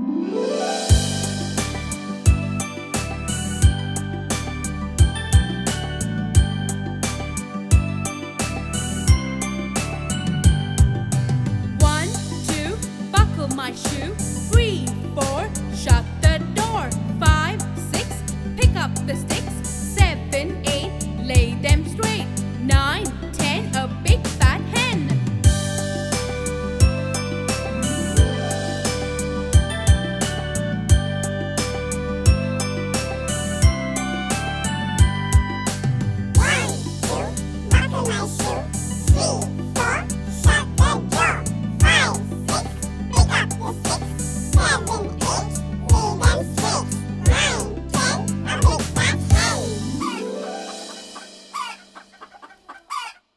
1, 2, buckle my shoe. 3, 4, shut the door. 5, 6, pick up the sticks.